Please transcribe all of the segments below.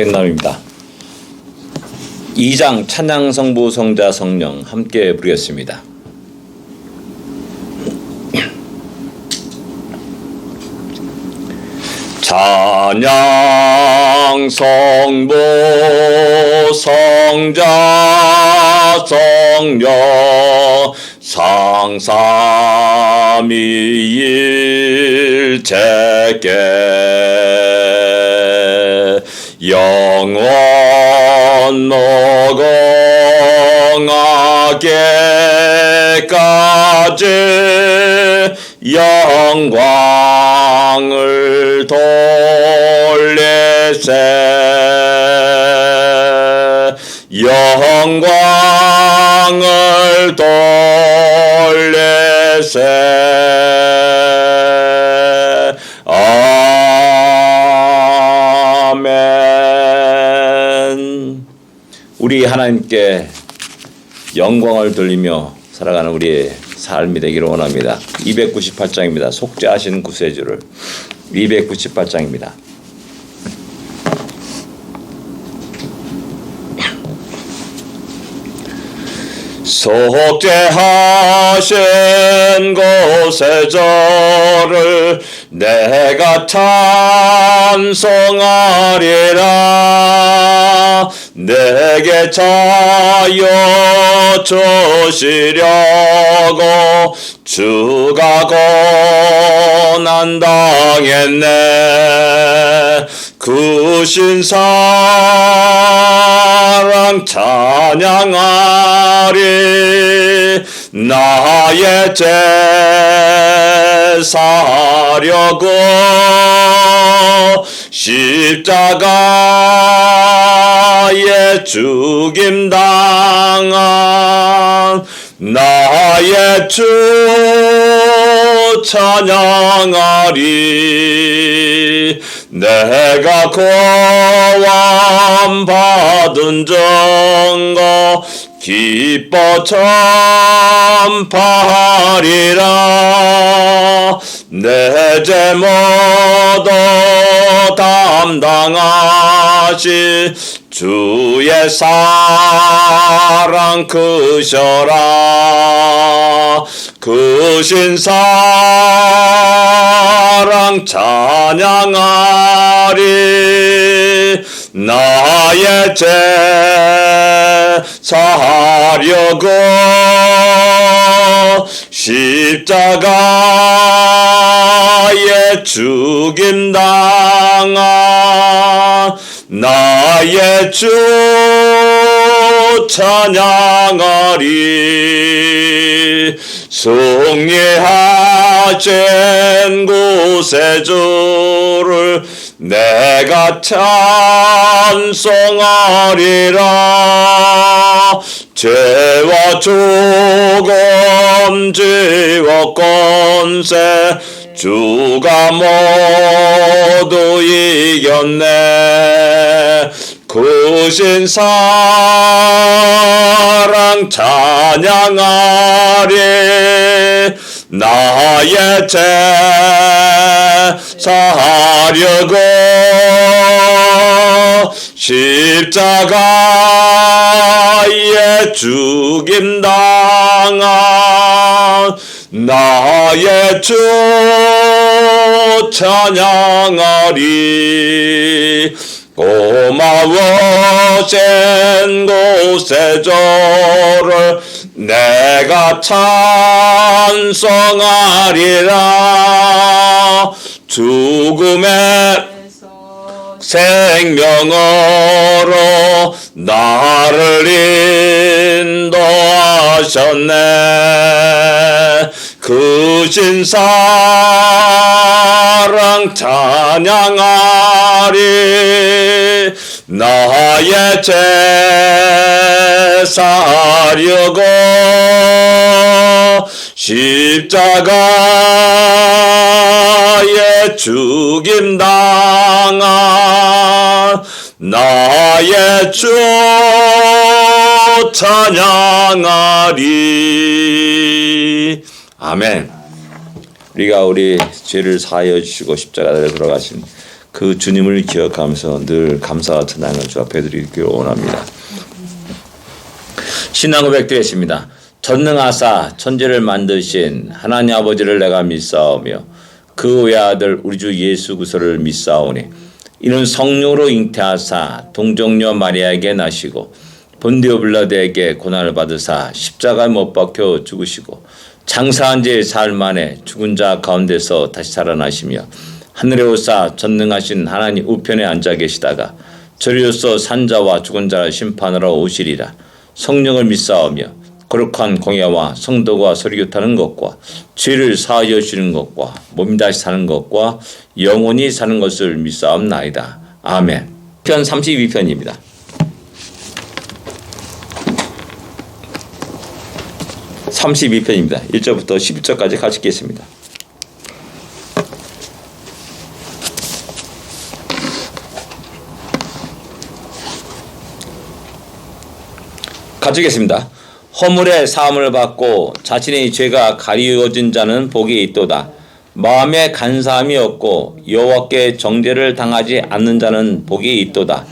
백남입니다. 2장 찬양 성부 성자 성령 함께 부르겠습니다. 찬양 성부 성자 성령 상삼위일체께 영원 무궁하게까지 영광을 돌리세 영광을 돌리세 아멘. 우리 하나님께 영광을 돌리며 살아가는 우리의 삶이 되기를 원합니다. 298장입니다. 속죄하신 구세주를 298장입니다. 속죄하신 구세주를 내가 찬송하리라. 내게 자유 주시려고 주가 고난당했네. 그 신사랑 찬양하리. 나의 죄 사려고 십자가에 죽임당한 나의 주 찬양하리. 내가 구원받은 증거 기뻐 전파하리라. 내 죄 모두 담당하시 주의 사랑 크셔라. 크신 사랑 찬양하리. 나의 죄 사하려고 십자가에 죽임당한 나의 주 찬양하리. 승리하신 구세주를 내가 찬송하리라. 죄와 죽음 지옥 권세 주가 모두 이겼네. 크신 사랑 찬양하리. 나의 죄 사하려고 십자가에 죽임당한 나의 주 찬양하리. 고마우신 구세주를 내가 찬송하리라. 죽음의 생명으로 나를 인도하셨네. 크신 사랑 찬양하리. 나의 죄 사하려고 십자가에 죽임당한 나의 주 찬양하리. 아멘. 우리가 우리 죄를 사하여 주시고 십자가에 돌아가신 그 주님을 기억하면서 늘 감사와 찬양을 주 앞에 드리기를 원합니다. 신앙 고백드리겠습니다. 전능하사 천지를 만드신 하나님 아버지를 내가 믿사오며 그 외아들 우리 주 예수 그리스도를 믿사오니 이는 성령으로 잉태하사 동정녀 마리아에게 나시고 본디오 빌라도에게 고난을 받으사 십자가에 못 박혀 죽으시고 장사한 지 사흘 만에 죽은 자 가운데서 다시 살아나시며 하늘에 오사 전능하신 하나님 우편에 앉아 계시다가 저리로서 산자와 죽은 자를 심판하러 오시리라. 성령을 믿사오며 거룩한 공예와 성도가 서리교타는 것과 죄를 사하여 주시는 것과 몸이 다시 사는 것과 영원히 사는 것을 믿사옵나이다. 아멘. 편 32편입니다. 32편입니다. 1절부터 11절까지 같이 읽겠습니다. 같이 읽겠습니다. 허물의 사함을 받고 자신의 죄가 가리워진 자는 복이 있도다. 마음에 간사함이 없고 여호와께 정죄를 당하지 않는 자는 복이 있도다.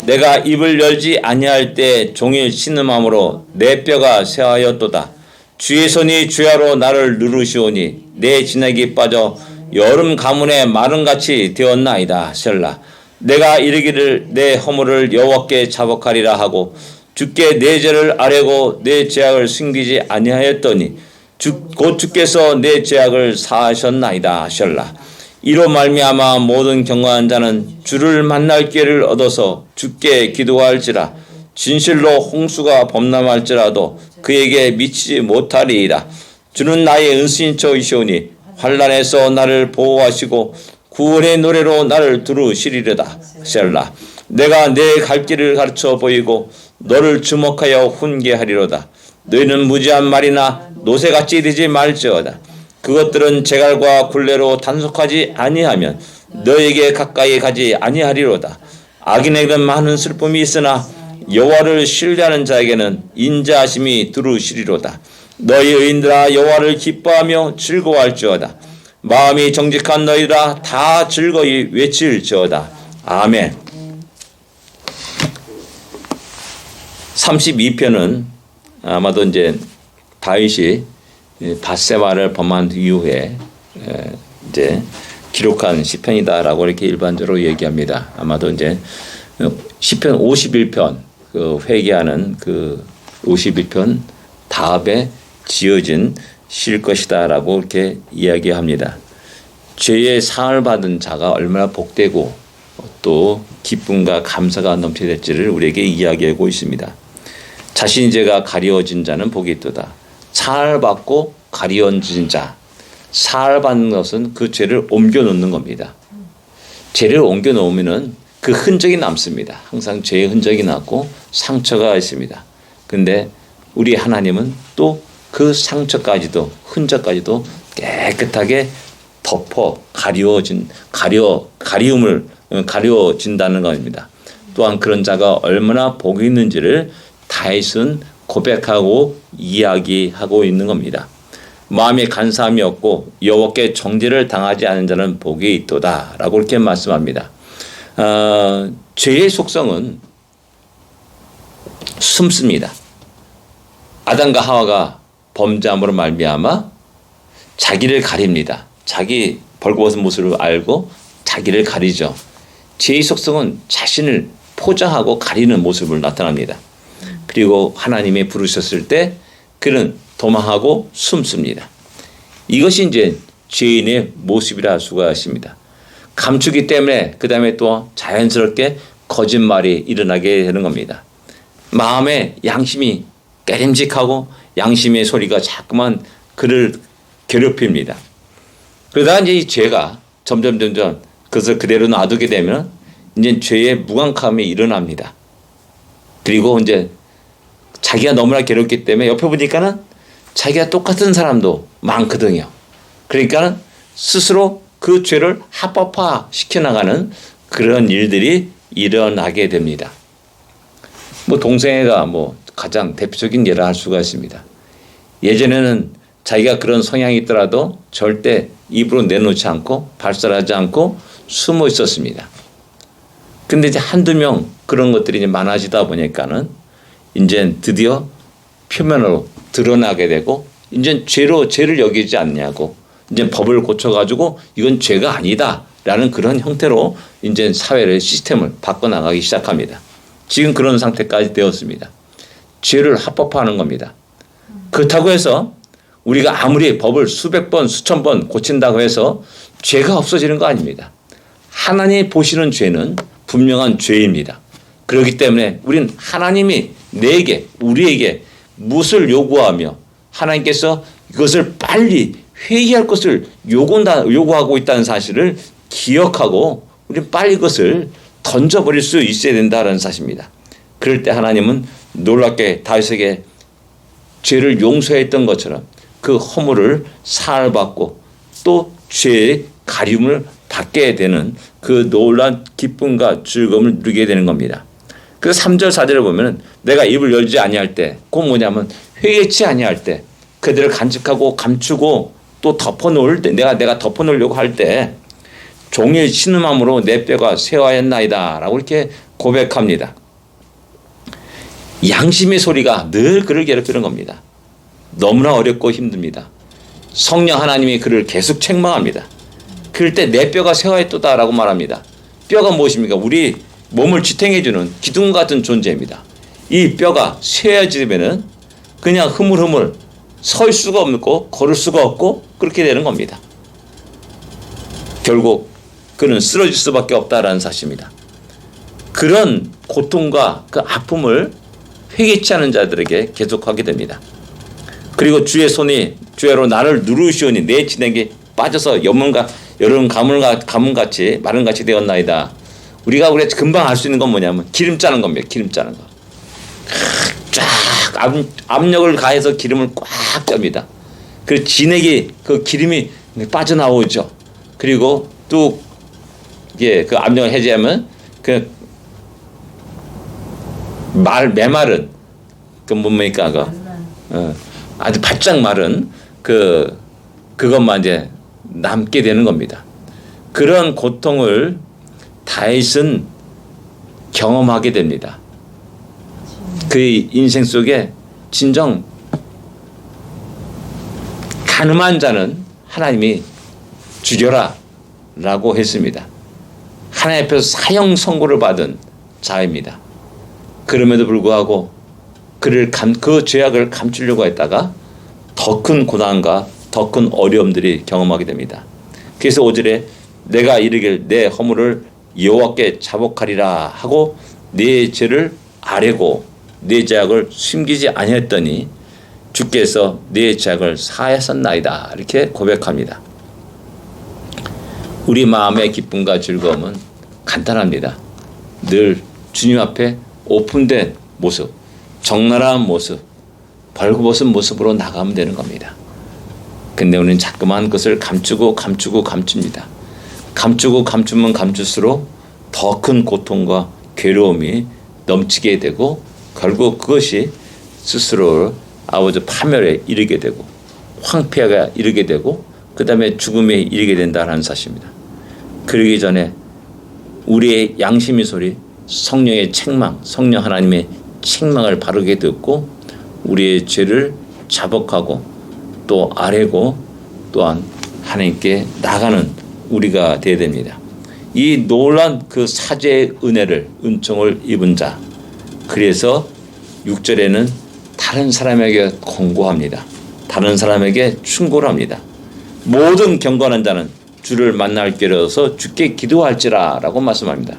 내가 입을 열지 아니할 때 종일 신음함으로 내 뼈가 쇠하였도다. 주의 손이 주야로 나를 누르시오니 내 진액이 빠져 여름 가문의 마른같이 되었나이다. 셀라. 내가 이르기를 내 허물을 여호와께 자복하리라 하고 주께 내 죄를 아뢰고 내 죄악을 숨기지 아니하였더니 곧 주께서 내 죄악을 사하셨나이다 하셨라. 이로 말미암아 모든 경건한 자는 주를 만날 기회를 얻어서 주께 기도할지라. 진실로 홍수가 범람할지라도 그에게 미치지 못하리이다. 주는 나의 은신처이시오니 환난에서 나를 보호하시고 구원의 노래로 나를 두루시리려다 하셨라. 내가 내 갈 길을 가르쳐 보이고 너를 주목하여 훈계하리로다. 너희는 무지한 말이나 노새같이 되지 말지어다. 그것들은 제갈과 굴레로 단속하지 아니하면 너에게 가까이 가지 아니하리로다. 악인에게는 많은 슬픔이 있으나 여호와를 신뢰하는 자에게는 인자하심이 두루시리로다. 너희 의인들아 여호와를 기뻐하며 즐거워할지어다. 마음이 정직한 너희라 다 즐거이 외칠지어다. 아멘. 32편은 아마도 이제 다윗이 밧세바를 범한 이후에 이제 기록한 시편이다라고 이렇게 일반적으로 얘기합니다. 아마도 이제 시편 51편 그 회개하는 그 51편 다음에 지어진 시일 것이다라고 이렇게 이야기합니다. 죄의 상을 받은 자가 얼마나 복되고 또 기쁨과 감사가 넘쳐질지를 우리에게 이야기하고 있습니다. 자신의 죄가 가리워진 자는 복이 있도다. 사함을 받고 가리워진 자. 사함을 받는 것은 그 죄를 옮겨놓는 겁니다. 죄를 옮겨놓으면 그 흔적이 남습니다. 항상 죄의 흔적이 남고 상처가 있습니다. 근데 우리 하나님은 또 그 상처까지도 흔적까지도 깨끗하게 덮어 가려워진다는 겁니다. 또한 그런 자가 얼마나 복이 있는지를 다윗은 고백하고 이야기하고 있는 겁니다. 마음에 간사함이 없고 여호와께 정죄를 당하지 않은 자는 복이 있도다라고 이렇게 말씀합니다. 죄의 속성은 숨습니다. 아담과 하와가 범죄함으로 말미암아 자기를 가립니다. 자기 벌거벗은 모습을 알고 자기를 가리죠. 죄의 속성은 자신을 포장하고 가리는 모습을 나타납니다. 그리고 하나님이 부르셨을 때 그는 도망하고 숨습니다. 이것이 이제 죄인의 모습이라 할 수가 있습니다. 감추기 때문에 그 다음에 또 자연스럽게 거짓말이 일어나게 되는 겁니다. 마음에 양심이 깨림직하고 양심의 소리가 자꾸만 그를 괴롭힙니다. 그러다가 이제 이 죄가 점점 그것을 그대로 놔두게 되면 이제 죄의 무감함이 일어납니다. 그리고 이제 자기가 너무나 괴롭기 때문에 옆에 보니까는 자기가 똑같은 사람도 많거든요. 그러니까는 스스로 그 죄를 합법화 시켜나가는 그런 일들이 일어나게 됩니다. 동생애가 가장 대표적인 예를 할 수가 있습니다. 예전에는 자기가 그런 성향이 있더라도 절대 입으로 내놓지 않고 발설하지 않고 숨어 있었습니다. 근데 이제 한두 명 그런 것들이 이제 많아지다 보니까는 이제 드디어 표면으로 드러나게 되고 이제 죄를 여기지 않냐고 이제 법을 고쳐가지고 이건 죄가 아니다라는 그런 형태로 이제 사회의 시스템을 바꿔나가기 시작합니다. 지금 그런 상태까지 되었습니다. 죄를 합법화하는 겁니다. 그렇다고 해서 우리가 아무리 법을 수백 번, 수천 번 고친다고 해서 죄가 없어지는 거 아닙니다. 하나님이 보시는 죄는 분명한 죄입니다. 그렇기 때문에 우린 하나님이 우리에게 무엇을 요구하며 하나님께서 이것을 빨리 회개할 것을 요구하고 있다는 사실을 기억하고 우리는 빨리 그것을 던져버릴 수 있어야 된다는 사실입니다. 그럴 때 하나님은 놀랍게 다윗에게 죄를 용서했던 것처럼 그 허물을 사할 받고 또 죄의 가림을 받게 되는 그 놀라운 기쁨과 즐거움을 누리게 되는 겁니다. 그래서 3절 4절을 보면 내가 입을 열지 아니할 때 그건 뭐냐면 회개치 아니할 때 그들을 간직하고 감추고 또 덮어놓을 때 내가 덮어놓으려고 할 때 종일 신음함으로 내 뼈가 쇠하였나이다 라고 이렇게 고백합니다. 양심의 소리가 늘 그를 괴롭히는 겁니다. 너무나 어렵고 힘듭니다. 성령 하나님이 그를 계속 책망합니다. 그럴 때 내 뼈가 쇠하였도다 라고 말합니다. 뼈가 무엇입니까? 우리 몸을 지탱해주는 기둥 같은 존재입니다. 이 뼈가 쇠해지면은 그냥 흐물흐물 설 수가 없고 걸을 수가 없고 그렇게 되는 겁니다. 결국 그는 쓰러질 수밖에 없다라는 사실입니다. 그런 고통과 그 아픔을 회개치 않은 자들에게 계속하게 됩니다. 그리고 주의 손이 주야로 나를 누르시오니 내 진액이 빠져서 여름 가뭄같이 마른같이 되었나이다. 우리가 금방 알 수 있는 건 뭐냐면 기름 짜는 겁니다. 기름 짜는 거. 쫙 압력을 가해서 기름을 꽉 짭니다. 그리고 진액이 그 기름이 빠져나오죠. 그리고 또 그 압력을 해제하면 그 메마른 그 뭡니까 아주 바짝 마른 그것만 이제 남게 되는 겁니다. 그런 고통을 다윗은 경험하게 됩니다. 그 인생 속에 진정 가늠한 자는 하나님이 죽여라 라고 했습니다. 하나님 앞에서 사형 선고를 받은 자입니다. 그럼에도 불구하고 그 죄악을 감추려고 했다가 더 큰 고난과 더 큰 어려움들이 경험하게 됩니다. 그래서 5절에 내가 이르길 내 허물을 여호와께 자복하리라 하고 내 죄를 아뢰고 내 죄악을 숨기지 아니했더니 주께서 내 죄악을 사하셨나이다 이렇게 고백합니다. 우리 마음의 기쁨과 즐거움은 간단합니다. 늘 주님 앞에 오픈된 모습, 적나라한 모습, 벌거벗은 모습으로 나가면 되는 겁니다. 근데 우리는 자꾸만 그것을 감춥니다. 감추고 감추면 감출수록 더 큰 고통과 괴로움이 넘치게 되고 결국 그것이 스스로를 아버지 파멸에 이르게 되고 황폐가 이르게 되고 그 다음에 죽음에 이르게 된다는 사실입니다. 그러기 전에 우리의 양심의 소리, 성령의 책망, 성령 하나님의 책망을 바르게 듣고 우리의 죄를 자복하고 또 아뢰고 또한 하나님께 나가는 우리가 되어야 됩니다. 이 놀란 그 사죄의 은총을 입은 자. 그래서 6절에는 다른 사람에게 권고합니다. 다른 사람에게 충고를 합니다. 모든 경건한 자는 주를 만날 길어서 주께 기도할지라 라고 말씀합니다.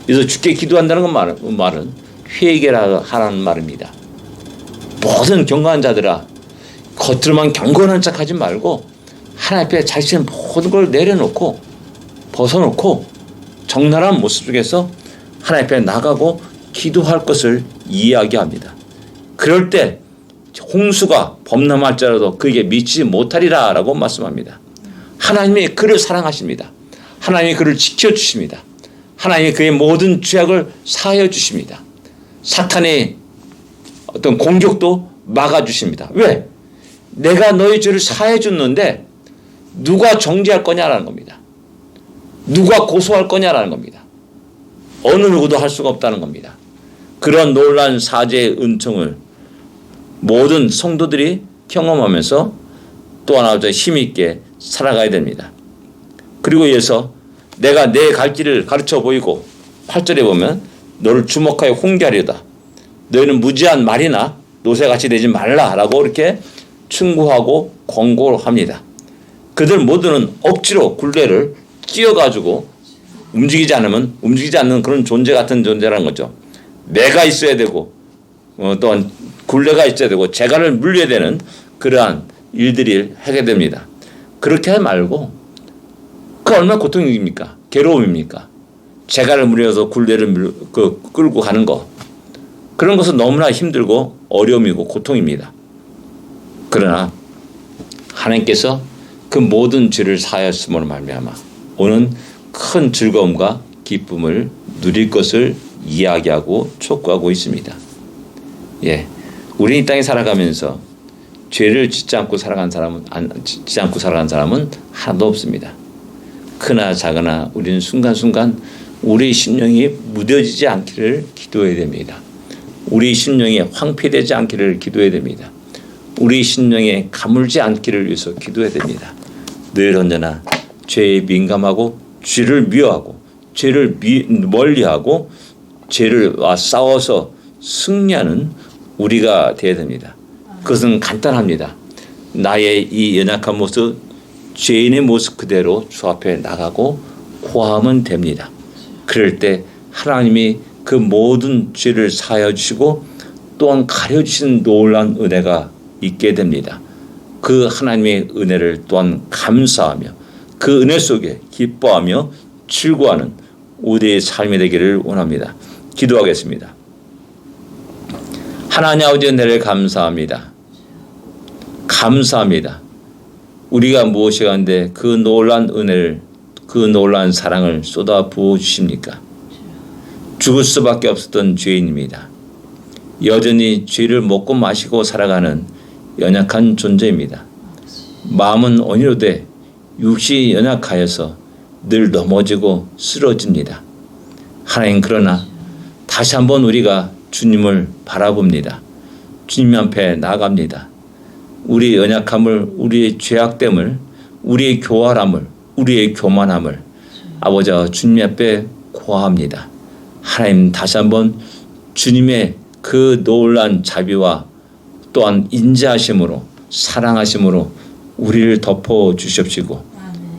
그래서 주께 기도한다는 말은 회개라 하라는 말입니다. 모든 경건한 자들아 겉으로만 경건한 척하지 말고 하나님 앞에 자신의 모든 걸 내려놓고 벗어놓고 적나라한 모습 속에서 하나님 앞에 나가고 기도할 것을 이야기합니다. 그럴 때 홍수가 범람할지라도 그에게 미치지 못하리라 라고 말씀합니다. 하나님이 그를 사랑하십니다. 하나님이 그를 지켜주십니다. 하나님이 그의 모든 죄악을 사하여 주십니다. 사탄의 어떤 공격도 막아주십니다. 왜? 내가 너의 죄를 사해 줬는데 누가 정죄할 거냐라는 겁니다. 누가 고소할 거냐라는 겁니다. 어느 누구도 할 수가 없다는 겁니다. 그런 놀라운 사죄의 은총을 모든 성도들이 경험하면서 또 하나 힘있게 살아가야 됩니다. 그리고 이어서 내가 내 갈 길을 가르쳐 보이고 8절에 보면 너를 주목하여 홍계하려다. 너희는 무지한 말이나 노새같이 되지 말라라고 이렇게 충고하고 권고를 합니다. 그들 모두는 억지로 굴레를 끼워가지고 움직이지 않으면 움직이지 않는 그런 존재 같은 존재라는 거죠. 매가 있어야 되고 또한 굴레가 있어야 되고 재갈을 물려야 되는 그러한 일들이 하게 됩니다. 그렇게 하지 말고 그 얼마나 고통입니까? 괴로움입니까? 재갈을 물려서 굴레를 끌고 가는 거 그런 것은 너무나 힘들고 어려움이고 고통입니다. 그러나 하나님께서 그 모든 죄를 사하였음으로 말미암아 오는 큰 즐거움과 기쁨을 누릴 것을 이야기하고 촉구하고 있습니다. 예, 우리 이 땅에 살아가면서 죄를 짓지 않고 살아간 사람은 하나도 없습니다. 크나 작으나 우리는 순간순간 우리 심령이 무뎌지지 않기를 기도해야 됩니다. 우리 심령이 황폐되지 않기를 기도해야 됩니다. 우리 심령에 가물지 않기를 위해서 기도해야 됩니다. 늘 언제나 죄에 민감하고 죄를 미워하고 죄를 멀리하고 죄를 싸워서 승리하는 우리가 되어야 됩니다. 그것은 간단합니다. 나의 이 연약한 모습, 죄인의 모습 그대로 주 앞에 나가고 고하면 됩니다. 그럴 때 하나님이 그 모든 죄를 사하여 주시고 또한 가려주신 놀라운 은혜가 있게 됩니다. 그 하나님의 은혜를 또한 감사하며 그 은혜 속에 기뻐하며 즐거워하는 우리의 삶이 되기를 원합니다. 기도하겠습니다. 하나님 아버지 은혜를 감사합니다. 감사합니다. 우리가 무엇이 가운데 그 놀라운 은혜를 그 놀라운 사랑을 쏟아 부어 주십니까? 죽을 수밖에 없었던 죄인입니다. 여전히 죄를 먹고 마시고 살아가는 연약한 존재입니다. 마음은 온유로되 육신이 연약하여서 늘 넘어지고 쓰러집니다. 하나님 그러나 다시 한번 우리가 주님을 바라봅니다. 주님 앞에 나아갑니다. 우리의 연약함을 우리의 죄악됨을 우리의 교활함을 우리의 교만함을 아버지와 주님 앞에 고합니다. 하나님 다시 한번 주님의 그 놀란 자비와 또한 인자하심으로 사랑하심으로 우리를 덮어 주십시고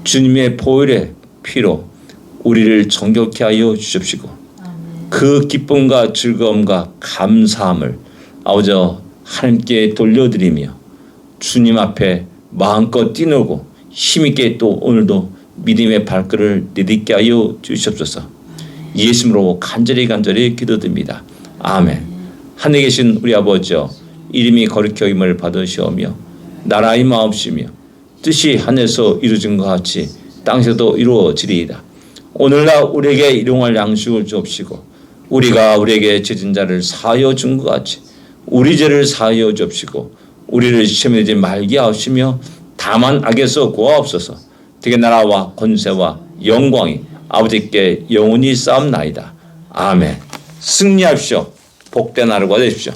주님의 보혈의 피로 우리를 정결케 하여 주십시고 그 기쁨과 즐거움과 감사함을 아버지와 하나님께 돌려드리며 주님 앞에 마음껏 뛰놀고 힘있게 또 오늘도 믿음의 발걸음을 내딛게 하여 주시옵소서. 예수님으로 간절히 기도드립니다. 아멘. 하늘에 계신 우리 아버지여 이름이 거룩히 여김을 받으시오며 나라의 마옵시며 뜻이 하늘에서 이루어진 것 같이 땅에서도 이루어지리이다. 오늘날 우리에게 일용할 양식을 주옵시고 우리가 우리에게 죄진 자를 사하여 준 것 같이 우리 죄를 사하여 주옵시고 우리를 시험에 들지 말게 하시며 다만 악에서 구하옵소서. 되게 나라와 권세와 영광이 아버지께 영원히 쌓옵나이다. 아멘. 승리하십시오. 복된 하루가 되십시오.